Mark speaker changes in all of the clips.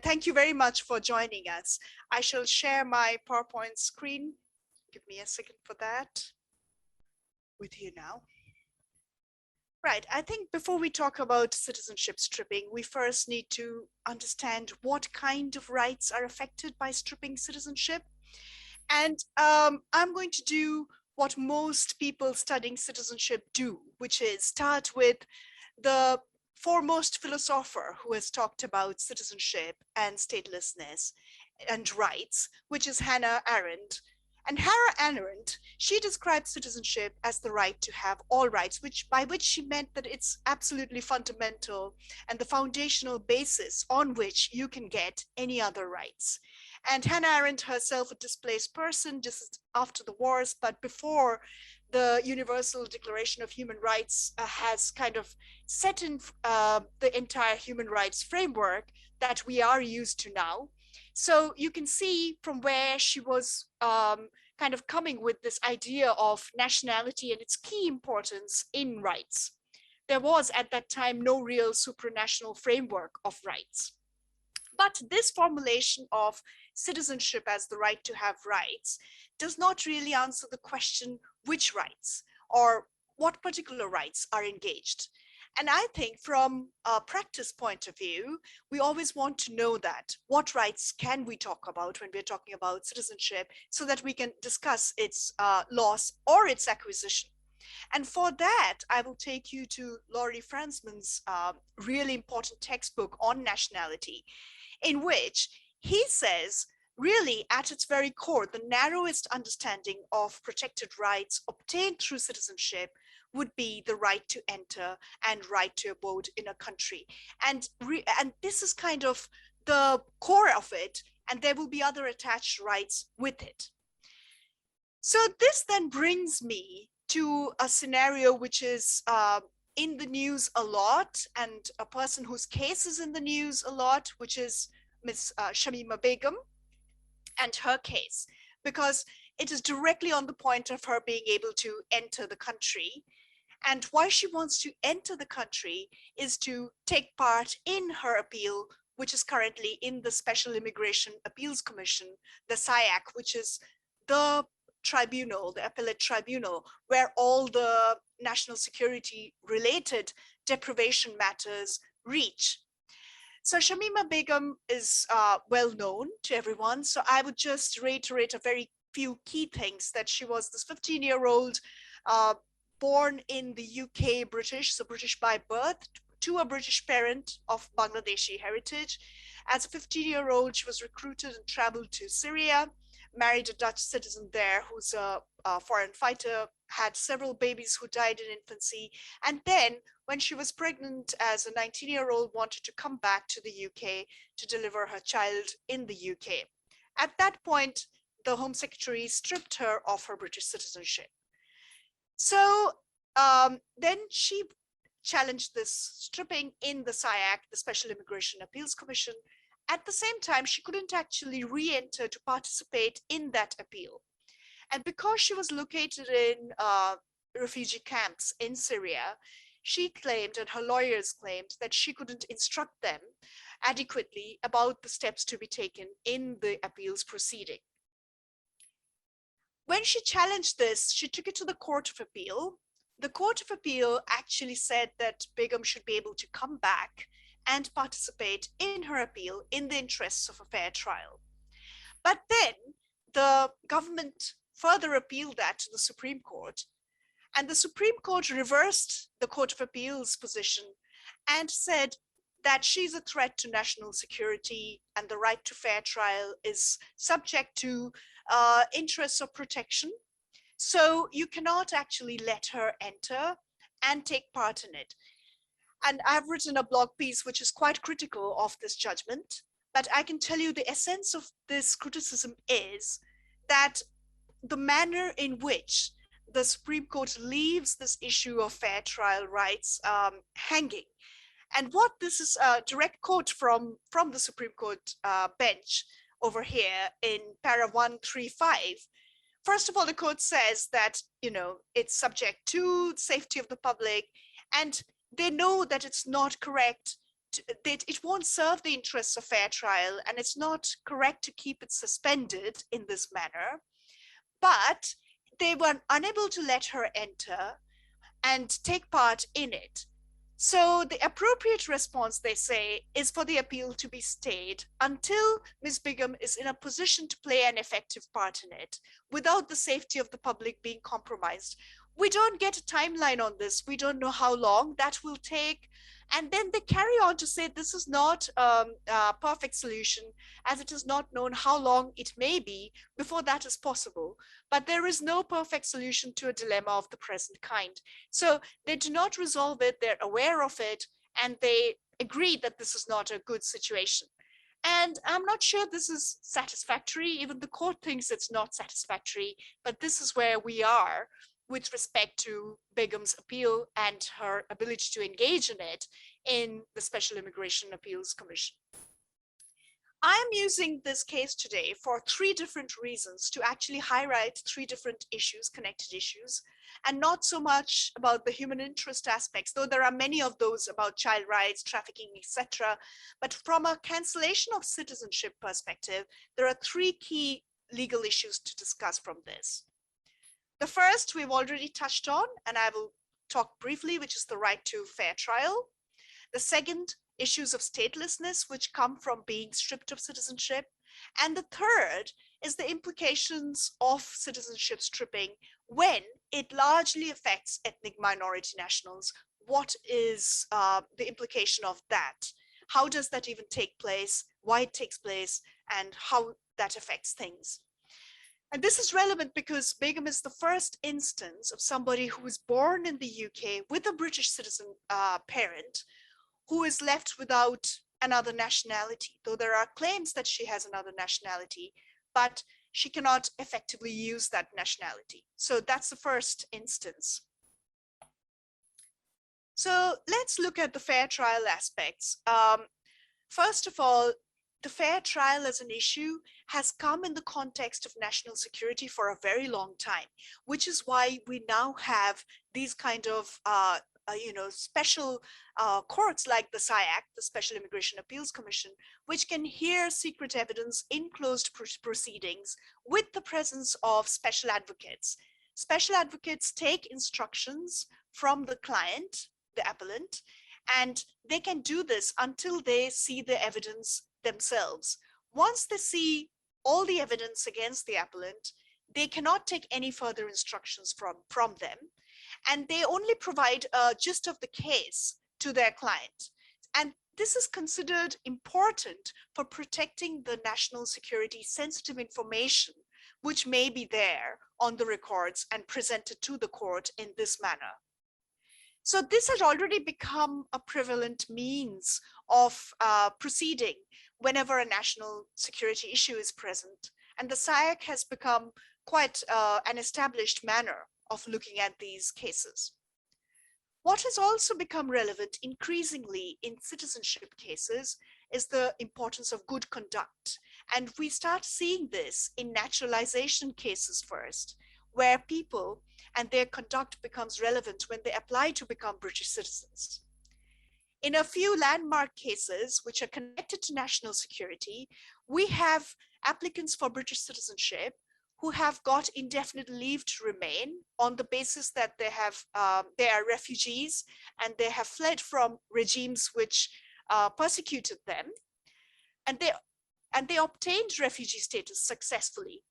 Speaker 1: thank you very much for joining us. I shall share my PowerPoint screen. Give me a second for that. With you now. Right, I think before we talk about citizenship stripping, we first need to understand what kind of rights are affected by stripping citizenship. And I'm going to do what most people studying citizenship do, which is start with the foremost philosopher who has talked about citizenship and statelessness and rights, which is Hannah Arendt. And Hannah Arendt, she described citizenship as the right to have all rights, by which she meant that it's absolutely fundamental and the foundational basis on which you can get any other rights. And Hannah Arendt herself, a displaced person just after the wars, but before the Universal Declaration of Human Rights has kind of set in the entire human rights framework that we are used to now. So you can see from where she was kind of coming with this idea of nationality and its key importance in rights. There was at that time no real supranational framework of rights. But this formulation of citizenship as the right to have rights does not really answer the question which rights or what particular rights are engaged. And I think from a practice point of view, we always want to know that what rights can we talk about when we're talking about citizenship so that we can discuss its loss or its acquisition. And for that, I will take you to Laurie Franzman's really important textbook on nationality, in which he says, really at its very core, the narrowest understanding of protected rights obtained through citizenship would be the right to enter and right to abode in a country. And this is kind of the core of it, and there will be other attached rights with it. So this then brings me to a scenario which is in the news a lot, and a person whose case is in the news a lot, which is Ms. Shamima Begum and her case, because it is directly on the point of her being able to enter the country. And why she wants to enter the country is to take part in her appeal, which is currently in the Special Immigration Appeals Commission, the SIAC, which is the tribunal, the appellate tribunal, where all the national security related deprivation matters reach. So Shamima Begum is well known to everyone. So I would just reiterate a very few key things: that she was this 15-year-old born in the UK, British, so British by birth, to a British parent of Bangladeshi heritage. As a 15-year-old, she was recruited and traveled to Syria, married a Dutch citizen there who's a foreign fighter, had several babies who died in infancy, and then when she was pregnant as a 19-year-old, wanted to come back to the UK to deliver her child in the UK. At that point, the Home Secretary stripped her of her British citizenship. So then she challenged this stripping in the SIAC, the Special Immigration Appeals Commission. At the same time, she couldn't actually re-enter to participate in that appeal. And because she was located in refugee camps in Syria, she claimed, and her lawyers claimed, that she couldn't instruct them adequately about the steps to be taken in the appeals proceeding. When she challenged this, she took it to the Court of Appeal. The Court of Appeal actually said that Begum should be able to come back and participate in her appeal in the interests of a fair trial. But then the government further appealed that to the Supreme Court, and the Supreme Court reversed the Court of Appeal's position and said that she's a threat to national security and the right to fair trial is subject to interests of protection. So you cannot actually let her enter and take part in it. And I've written a blog piece which is quite critical of this judgment, but I can tell you the essence of this criticism is that the manner in which the Supreme Court leaves this issue of fair trial rights hanging. And what this is a direct quote from the Supreme Court bench over here in para 135. First of all, the court says that, it's subject to safety of the public, and they know that it's not correct it won't serve the interests of fair trial, and it's not correct to keep it suspended in this manner. But they were unable to let her enter and take part in it. So the appropriate response, they say, is for the appeal to be stayed until Ms. Begum is in a position to play an effective part in it, without the safety of the public being compromised. We don't get a timeline on this. We don't know how long that will take. And then they carry on to say this is not a perfect solution, as it is not known how long it may be before that is possible. But there is no perfect solution to a dilemma of the present kind. So they do not resolve it, they're aware of it, and they agree that this is not a good situation. And I'm not sure this is satisfactory. Even the court thinks it's not satisfactory, but this is where we are with respect to Begum's appeal and her ability to engage in it in the Special Immigration Appeals Commission. I'm using this case today for 3 different reasons, to actually highlight 3 different issues, connected issues, and not so much about the human interest aspects, though there are many of those about child rights, trafficking, etc. But from a cancellation of citizenship perspective, there are 3 key legal issues to discuss from this. The first we've already touched on, and I will talk briefly, which is the right to fair trial. The second, issues of statelessness, which come from being stripped of citizenship. And the third is the implications of citizenship stripping when it largely affects ethnic minority nationals. What is the implication of that? How does that even take place? Why it takes place, and how that affects things. And this is relevant because Begum is the first instance of somebody who was born in the UK with a British citizen parent who is left without another nationality, though there are claims that she has another nationality, but she cannot effectively use that nationality. So that's the first instance. So let's look at the fair trial aspects. First of all, the fair trial as an issue has come in the context of national security for a very long time, which is why we now have these kind of special courts like the SIAC, the Special Immigration Appeals Commission, which can hear secret evidence in closed proceedings with the presence of special advocates. Special advocates take instructions from the client, the appellant, and they can do this until they see the evidence themselves. Once they see all the evidence against the appellant, they cannot take any further instructions from them, and they only provide a gist of the case to their client. And this is considered important for protecting the national security sensitive information, which may be there on the records and presented to the court in this manner. So this has already become a prevalent means of proceeding whenever a national security issue is present. And the SIAC has become quite an established manner of looking at these cases. What has also become relevant increasingly in citizenship cases is the importance of good conduct. And we start seeing this in naturalization cases first, where people and their conduct becomes relevant when they apply to become British citizens. In a few landmark cases, which are connected to national security, we have applicants for British citizenship who have got indefinite leave to remain on the basis that they are refugees and they have fled from regimes which persecuted them, and they obtained refugee status successfully.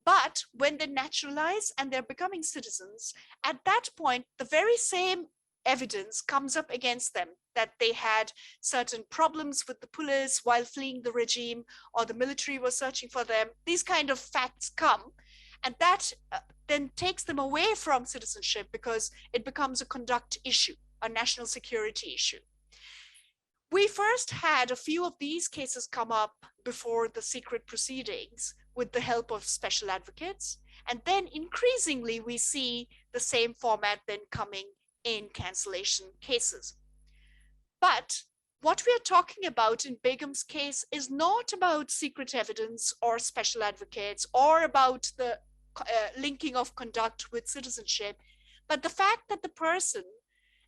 Speaker 1: But when they naturalize and they're becoming citizens, at that point, the very same evidence comes up against them that they had certain problems with the police while fleeing the regime, or the military was searching for them. These kind of facts come, and that then takes them away from citizenship because it becomes a conduct issue, a national security issue. We first had a few of these cases come up before the secret proceedings with the help of special advocates. And then increasingly, we see the same format then coming in cancellation cases. But what we are talking about in Begum's case is not about secret evidence or special advocates or about the linking of conduct with citizenship, but the fact that the person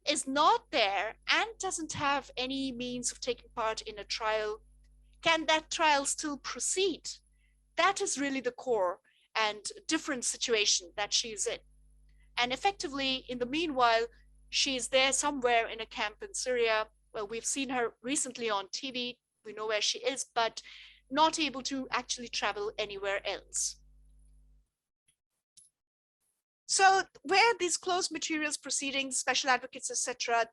Speaker 1: is not there and doesn't have any means of taking part in a trial, can that trial still proceed? That is really the core and different situation that she's in. And effectively, in the meanwhile, she's there somewhere in a camp in Syria. Well, we've seen her recently on TV. We know where she is, but not able to actually travel anywhere else. So where these closed materials proceedings, special advocates, etc.,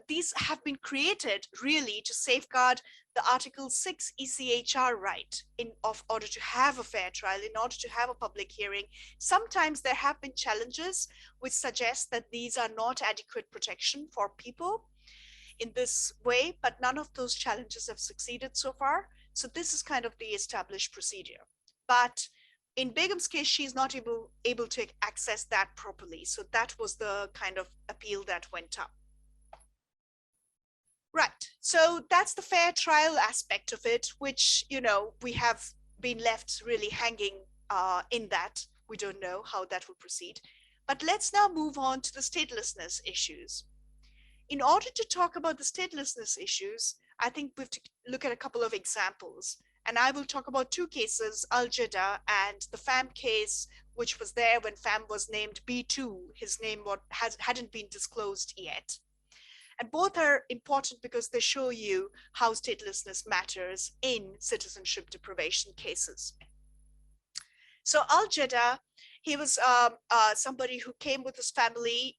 Speaker 1: these have been created really to safeguard the Article 6 ECHR right in order to have a fair trial, in order to have a public hearing. Sometimes there have been challenges which suggest that these are not adequate protection for people in this way, but none of those challenges have succeeded so far. So this is kind of the established procedure. But in Begum's case, she's not able to access that properly. So that was the kind of appeal that went up. Right. So that's the fair trial aspect of it, which, we have been left really hanging in that. We don't know how that will proceed. But let's now move on to the statelessness issues. In order to talk about the statelessness issues, I think we have to look at a couple of examples. And I will talk about two cases, Al Jeddah and the FAM case, which was there when FAM was named B2. His name hadn't been disclosed yet. And both are important because they show you how statelessness matters in citizenship deprivation cases. So Al Jeddah, he was somebody who came with his family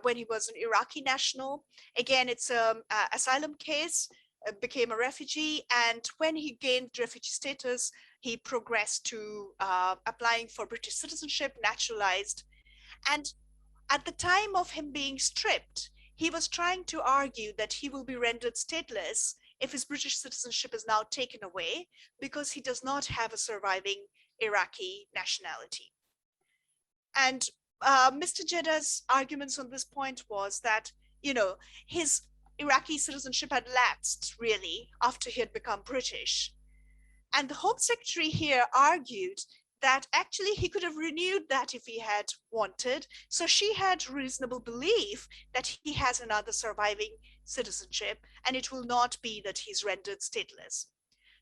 Speaker 1: when he was an Iraqi national. Again, it's an asylum case, became a refugee. And when he gained refugee status, he progressed to applying for British citizenship, naturalized. And at the time of him being stripped, he was trying to argue that he will be rendered stateless if his British citizenship is now taken away because he does not have a surviving Iraqi nationality. And Mr. Jeddah's arguments on this point was that, his Iraqi citizenship had lapsed really after he had become British. And the Home Secretary here argued that actually he could have renewed that if he had wanted. So she had reasonable belief that he has another surviving citizenship and it will not be that he's rendered stateless.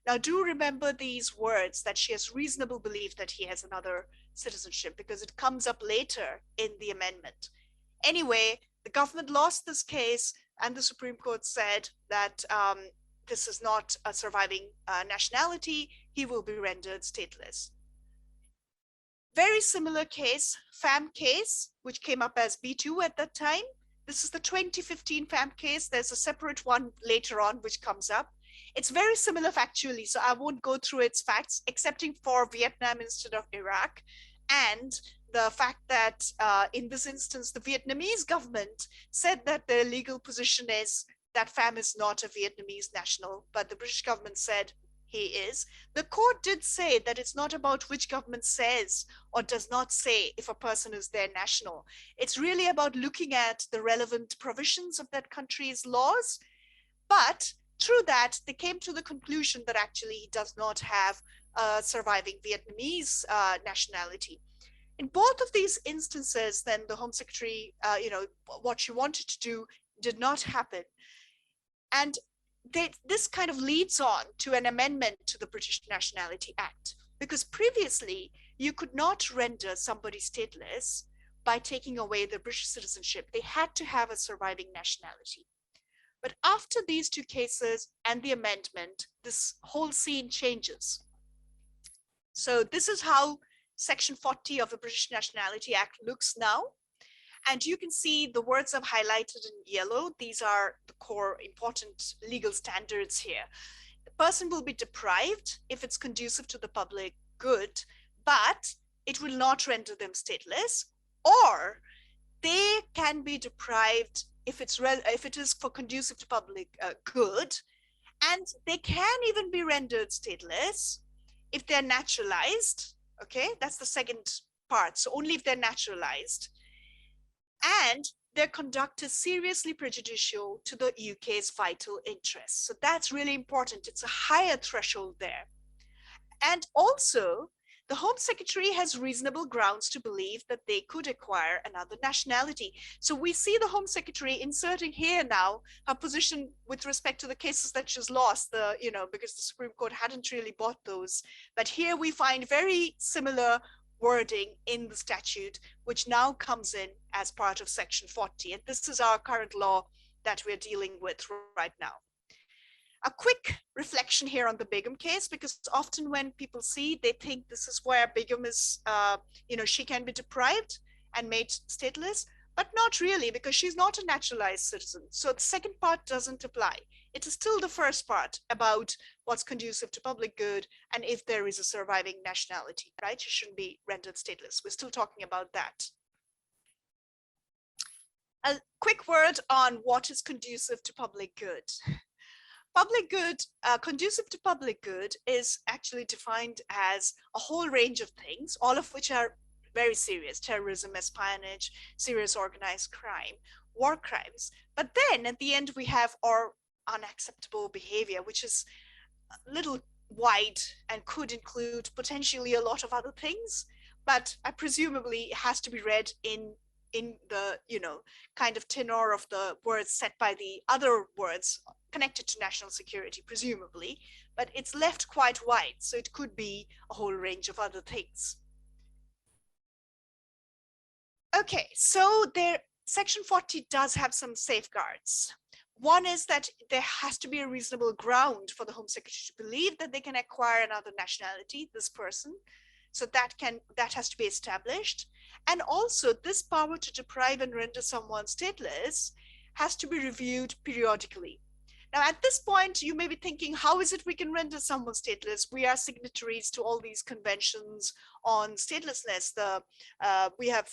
Speaker 1: Now, do remember these words, that she has reasonable belief that he has another citizenship, because it comes up later in the amendment. Anyway, the government lost this case and the Supreme Court said that this is not a surviving nationality. He will be rendered stateless. Very similar case, FAM case, which came up as B2 at that time. This is the 2015 FAM case. There's a separate one later on which comes up. It's very similar factually, so I won't go through its facts, excepting for Vietnam instead of Iraq, and the fact that in this instance, the Vietnamese government said that their legal position is that Pham is not a Vietnamese national, but the British government said he is. The court did say that it's not about which government says or does not say if a person is their national. It's really about looking at the relevant provisions of that country's laws. But through that, they came to the conclusion that actually he does not have a surviving Vietnamese nationality. In both of these instances, then the Home Secretary, what she wanted to do did not happen. And this kind of leads on to an amendment to the British Nationality Act, because previously you could not render somebody stateless by taking away their British citizenship. They had to have a surviving nationality. But after these two cases and the amendment, this whole scene changes. So this is how Section 40 of the British Nationality Act looks now. And you can see the words I've highlighted in yellow. These are the core important legal standards here. The person will be deprived if it's conducive to the public good, but it will not render them stateless, or they can be deprived if it is for conducive to public good, and they can even be rendered stateless if they're naturalized. Okay, that's the second part. So only if they're naturalized, and their conduct is seriously prejudicial to the UK's vital interests. So that's really important. It's a higher threshold there. And also, the Home Secretary has reasonable grounds to believe that they could acquire another nationality. So we see the Home Secretary inserting here now her position with respect to the cases that she's lost, because the Supreme Court hadn't really bought those. But here we find very similar wording in the statute, which now comes in as part of Section 40. And this is our current law that we're dealing with right now. A quick reflection here on the Begum case, because often when people see, they think this is where Begum is, she can be deprived and made stateless, but not really, because she's not a naturalized citizen. So the second part doesn't apply. It is still the first part about what's conducive to public good and if there is a surviving nationality, right? She shouldn't be rendered stateless. We're still talking about that. A quick word on what is conducive to public good. Public good, conducive to public good, is actually defined as a whole range of things, all of which are very serious: terrorism, espionage, serious organized crime, war crimes. But then at the end we have our unacceptable behavior, which is a little wide and could include potentially a lot of other things, but presumably it has to be read in the kind of tenor of the words set by the other words connected to national security, presumably, but it's left quite wide, so it could be a whole range of other things. Okay, so Section 40 does have some safeguards. One is that there has to be a reasonable ground for the Home Secretary to believe that they can acquire another nationality, this person. So that has to be established. And also this power to deprive and render someone stateless has to be reviewed periodically. Now, at this point, you may be thinking, how is it we can render someone stateless? We are signatories to all these conventions on statelessness. We have,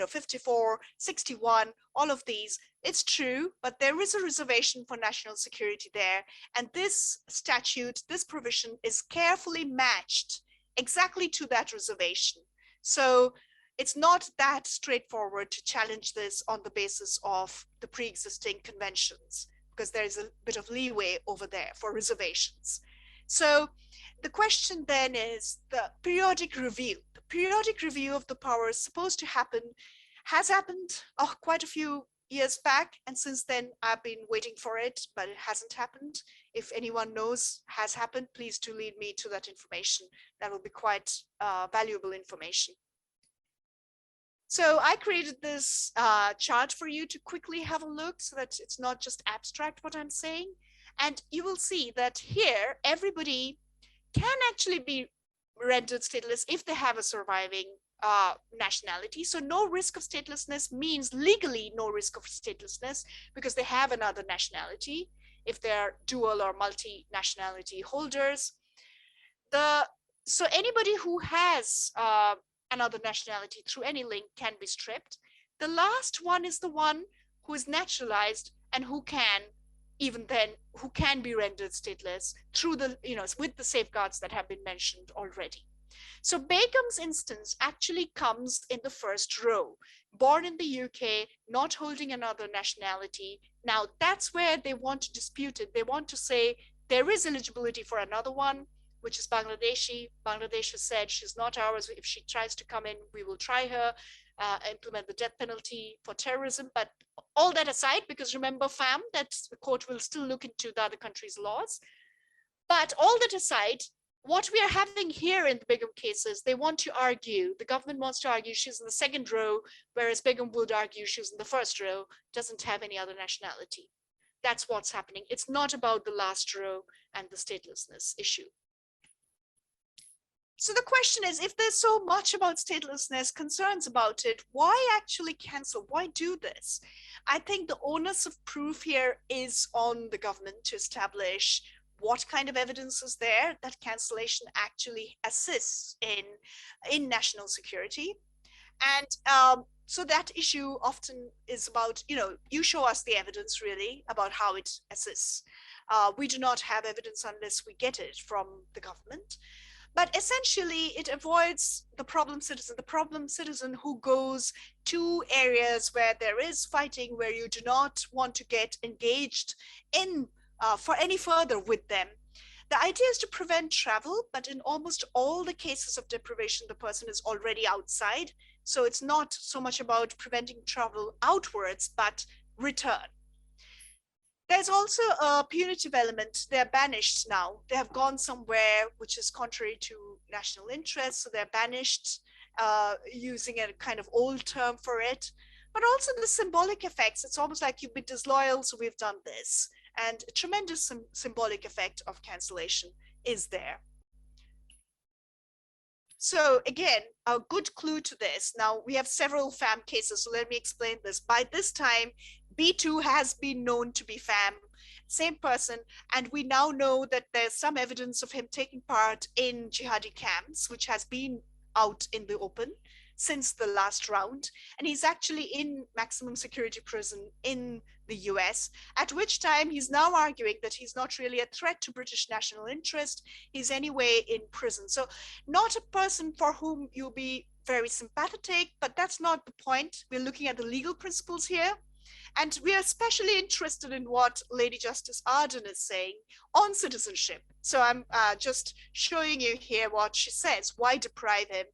Speaker 1: 54, 61, all of these. It's true, but there is a reservation for national security there. And this statute, this provision is carefully matched exactly to that reservation. So it's not that straightforward to challenge this on the basis of the pre-existing conventions, because there is a bit of leeway over there for reservations. So the question then is the periodic review. The periodic review of the power is supposed to happen, has happened quite a few years back, and since then I've been waiting for it, but it hasn't happened. If anyone knows has happened, please do lead me to that information. That will be quite valuable information. So I created this chart for you to quickly have a look so that it's not just abstract what I'm saying. And you will see that here, everybody can actually be rendered stateless if they have a surviving nationality. So no risk of statelessness means legally no risk of statelessness because they have another nationality if they're dual or multi-nationality holders. So anybody who has another nationality through any link can be stripped. The last one is the one who is naturalized and who can be rendered stateless through with the safeguards that have been mentioned already. So Begum's instance actually comes in the first row. Born in the UK, not holding another nationality. Now that's where they want to dispute it. They want to say there is eligibility for another one, which is Bangladeshi. Bangladesh has said she's not ours. If she tries to come in, we will try her, implement the death penalty for terrorism. But all that aside, because remember, fam, that the court will still look into the other country's laws. But all that aside, what we are having here in the Begum cases, they want to argue, the government wants to argue she's in the second row, whereas Begum would argue she's in the first row, doesn't have any other nationality. That's what's happening. It's not about the last row and the statelessness issue. So the question is, if there's so much about statelessness, concerns about it, why actually cancel? Why do this? I think the onus of proof here is on the government to establish what kind of evidence is there that cancellation actually assists in national security. And so that issue often is about, you show us the evidence really about how it assists. We do not have evidence unless we get it from the government. But essentially, it avoids the problem citizen who goes to areas where there is fighting, where you do not want to get engaged in for any further with them. The idea is to prevent travel, but in almost all the cases of deprivation, the person is already outside. So it's not so much about preventing travel outwards, but return. There's also a punitive element. They're banished now. They have gone somewhere which is contrary to national interest. So they're banished, using a kind of old term for it. But also the symbolic effects. It's almost like you've been disloyal, so we've done this. And a tremendous symbolic effect of cancellation is there. So again, a good clue to this. Now we have several FAM cases, so let me explain this. By this time, B2 has been known to be FAM, same person, and we now know that there's some evidence of him taking part in jihadi camps, which has been out in the open since the last round. And he's actually in maximum security prison in the US, at which time he's now arguing that he's not really a threat to British national interest. He's anyway in prison. So not a person for whom you'll be very sympathetic, but that's not the point. We're looking at the legal principles here. And we are especially interested in what Lady Justice Arden is saying on citizenship. So I'm just showing you here what she says. Why deprive him?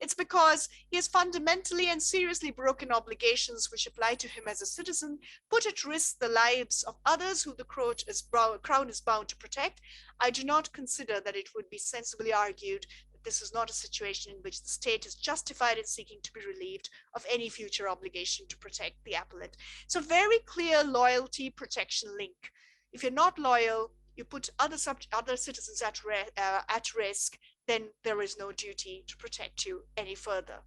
Speaker 1: It's because he has fundamentally and seriously broken obligations which apply to him as a citizen, put at risk the lives of others who the Crown is bound to protect. I do not consider that it would be sensibly argued this is not a situation in which the state is justified in seeking to be relieved of any future obligation to protect the appellant. So very clear loyalty protection link. If you're not loyal, you put other citizens at risk, then there is no duty to protect you any further.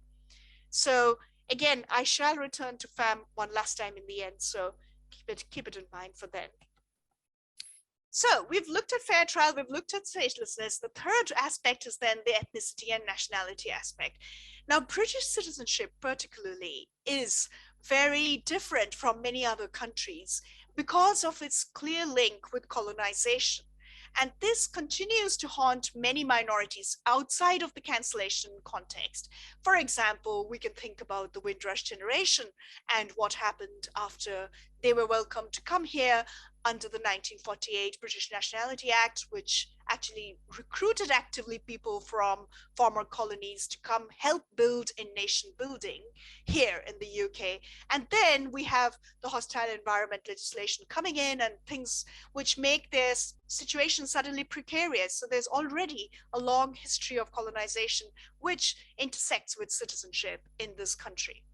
Speaker 1: So again, I shall return to FAM one last time in the end, so keep it in mind for then. So we've looked at fair trial, we've looked at statelessness. The third aspect is then the ethnicity and nationality aspect. Now, British citizenship particularly is very different from many other countries because of its clear link with colonization. And this continues to haunt many minorities outside of the cancellation context. For example, we can think about the Windrush generation and what happened after they were welcome to come here under the 1948 British Nationality Act, which actually recruited actively people from former colonies to come help build in nation building here in the UK. And then we have the hostile environment legislation coming in and things which make their situation suddenly precarious. So there's already a long history of colonization which intersects with citizenship in this country.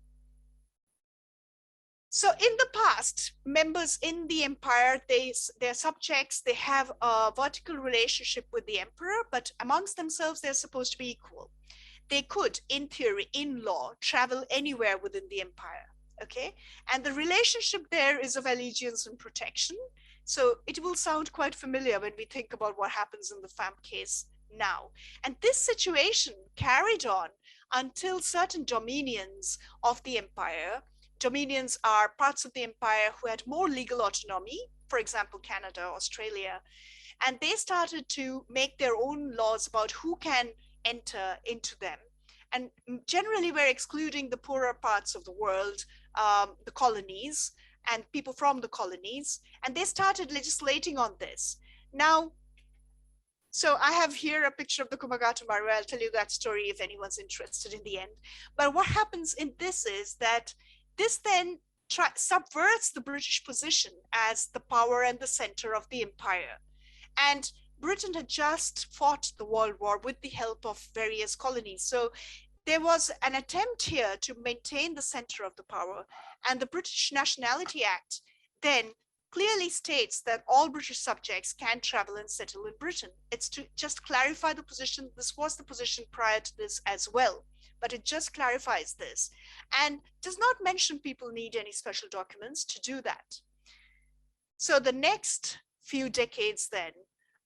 Speaker 1: So in the past, members in the empire, they're subjects, they have a vertical relationship with the emperor, but amongst themselves, they're supposed to be equal. They could, in theory, in law, travel anywhere within the empire, okay? And the relationship there is of allegiance and protection. So it will sound quite familiar when we think about what happens in the FAM case now. And this situation carried on until certain dominions of the empire. Dominions are parts of the empire who had more legal autonomy, for example, Canada, Australia, and they started to make their own laws about who can enter into them. And generally, we're excluding the poorer parts of the world, the colonies, and people from the colonies, and they started legislating on this. Now, so I have here a picture of the Komagatamaru. I'll tell you that story if anyone's interested in the end. But what happens in this is that this then subverts the British position as the power and the center of the empire. And Britain had just fought the World War with the help of various colonies. So there was an attempt here to maintain the center of the power. And the British Nationality Act then clearly states that all British subjects can travel and settle in Britain. It's to just clarify the position. This was the position prior to this as well, but it just clarifies this and does not mention people need any special documents to do that. So the next few decades then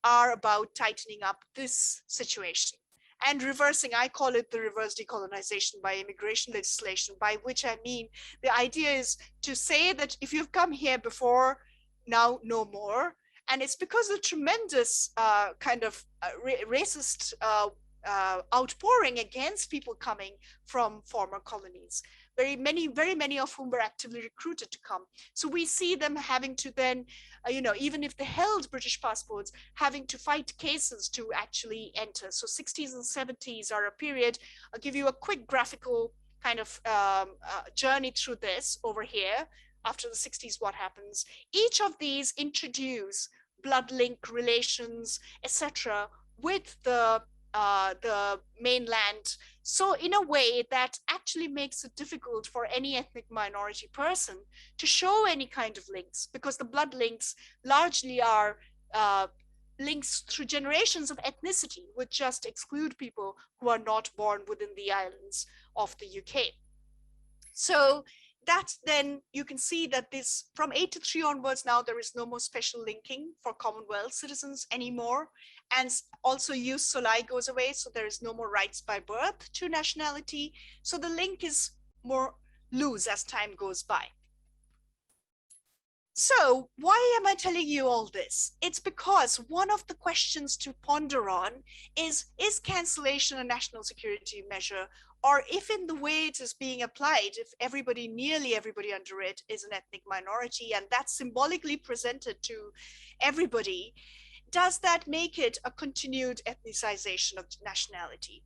Speaker 1: are about tightening up this situation and reversing. I call it the reverse decolonization by immigration legislation, by which I mean the idea is to say that if you've come here before, now no more. And it's because of tremendous kind of racist outpouring against people coming from former colonies. Very many of whom were actively recruited to come. So we see them having to then, even if they held British passports, having to fight cases to actually enter. So 60s and 70s are a period. I'll give you a quick graphical kind of journey through this over here. After the 60s, what happens? Each of these introduce bloodlink relations, etc., with the mainland. So in a way that actually makes it difficult for any ethnic minority person to show any kind of links, because the blood links largely are links through generations of ethnicity, which just exclude people who are not born within the islands of the UK. So that's then you can see that this from 83 onwards, now there is no more special linking for Commonwealth citizens anymore. And also jus soli goes away. So there is no more rights by birth to nationality. So the link is more loose as time goes by. So why am I telling you all this? It's because one of the questions to ponder on is cancellation a national security measure? Or if in the way it is being applied, if nearly everybody under it is an ethnic minority, and that's symbolically presented to everybody, does that make it a continued ethnicization of nationality?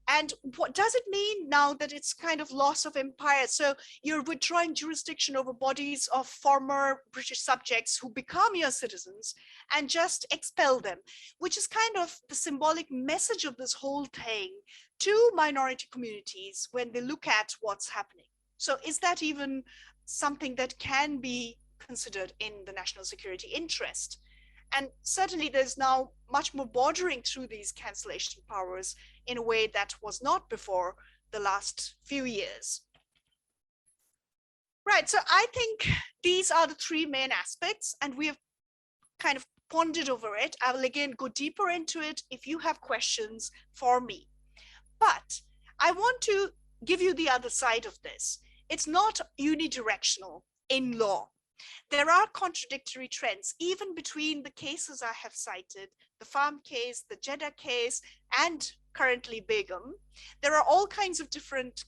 Speaker 1: And what does it mean now that it's kind of loss of empire? So you're withdrawing jurisdiction over bodies of former British subjects who become your citizens and just expel them, which is kind of the symbolic message of this whole thing to minority communities when they look at what's happening. So is that even something that can be considered in the national security interest? And certainly there's now much more bordering through these cancellation powers in a way that was not before the last few years. Right, so I think these are the three main aspects, and we have kind of pondered over it. I will again go deeper into it if you have questions for me. But I want to give you the other side of this. It's not unidirectional in law. There are contradictory trends, even between the cases I have cited, the farm case, the Jeddah case, and currently Begum. There are all kinds of different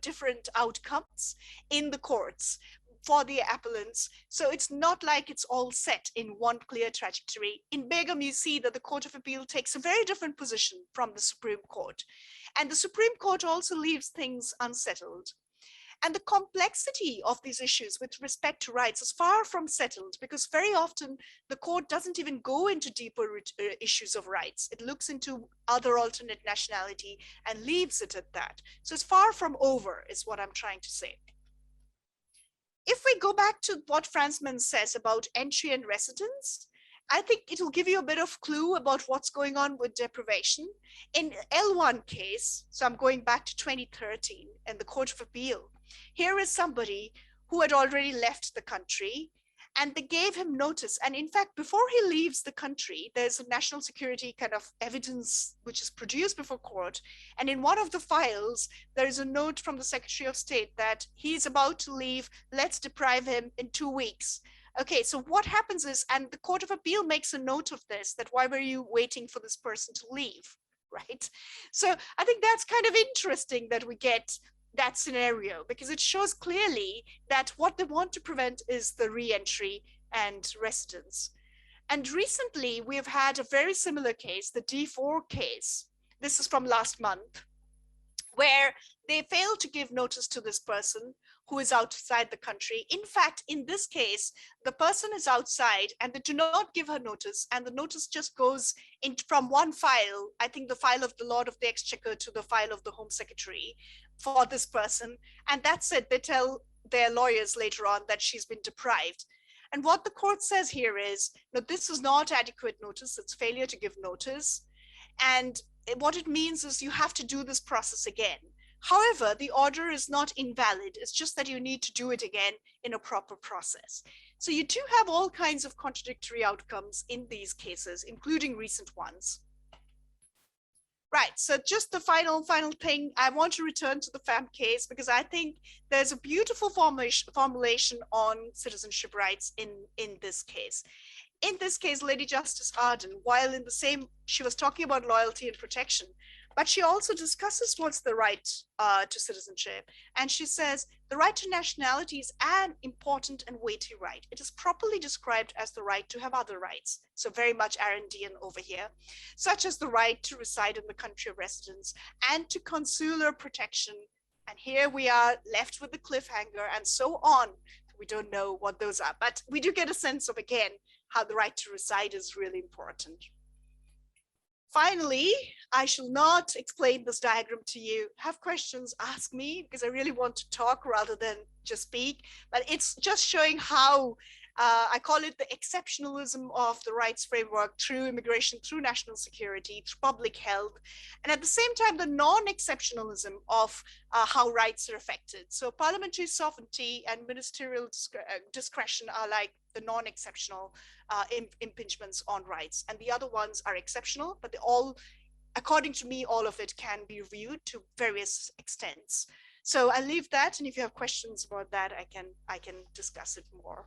Speaker 1: different outcomes in the courts for the appellants. So it's not like it's all set in one clear trajectory. In Begum, you see that the Court of Appeal takes a very different position from the Supreme Court. And the Supreme Court also leaves things unsettled. And the complexity of these issues with respect to rights is far from settled, because very often the court doesn't even go into deeper issues of rights. It looks into other alternate nationality and leaves it at that. So it's far from over, is what I'm trying to say. If we go back to what Fransman says about entry and residence, I think it will give you a bit of clue about what's going on with deprivation. In L1 case, so I'm going back to 2013 and the Court of Appeal, here is somebody who had already left the country, and they gave him notice. And in fact, before he leaves the country, there's a national security kind of evidence which is produced before court. And in one of the files, there is a note from the Secretary of State that he's about to leave, let's deprive him in 2 weeks. Okay, so what happens is, and the Court of Appeal makes a note of this, that why were you waiting for this person to leave, right? So I think that's kind of interesting that we get that scenario, because it shows clearly that what they want to prevent is the re-entry and residence. And recently we have had a very similar case, the D4 case. This is from last month, where they failed to give notice to this person who is outside the country. In fact, in this case, the person is outside and they do not give her notice, and the notice just goes in from one file, I think the file of the Lord of the Exchequer, to the file of the Home Secretary for this person. And that's it. They tell their lawyers later on that she's been deprived. And what the court says here is that this is not adequate notice, it's failure to give notice. And what it means is you have to do this process again. However, the order is not invalid. It's just that you need to do it again in a proper process. So you do have all kinds of contradictory outcomes in these cases, including recent ones. Right, so just the final thing, I want to return to the FAM case, because I think there's a beautiful formulation on citizenship rights in this case. in this case, Lady Justice Arden, while in the same, she was talking about loyalty and protection, but she also discusses what's the right to citizenship. And she says the right to nationality is an important and weighty right. It is properly described as the right to have other rights. So very much Arendian over here, such as the right to reside in the country of residence and to consular protection. And here we are left with the cliffhanger and so on. We don't know what those are, but we do get a sense of, again, how the right to reside is really important. Finally, I shall not explain this diagram to you. Have questions, ask me, because I really want to talk rather than just speak. But it's just showing how I call it the exceptionalism of the rights framework through immigration, through national security, through public health, and at the same time, the non-exceptionalism of how rights are affected. So parliamentary sovereignty and ministerial discretion are like the non-exceptional impingements on rights, and the other ones are exceptional, but they all, according to me, all of it can be reviewed to various extents. So I'll leave that, and if you have questions about that, I can discuss it more.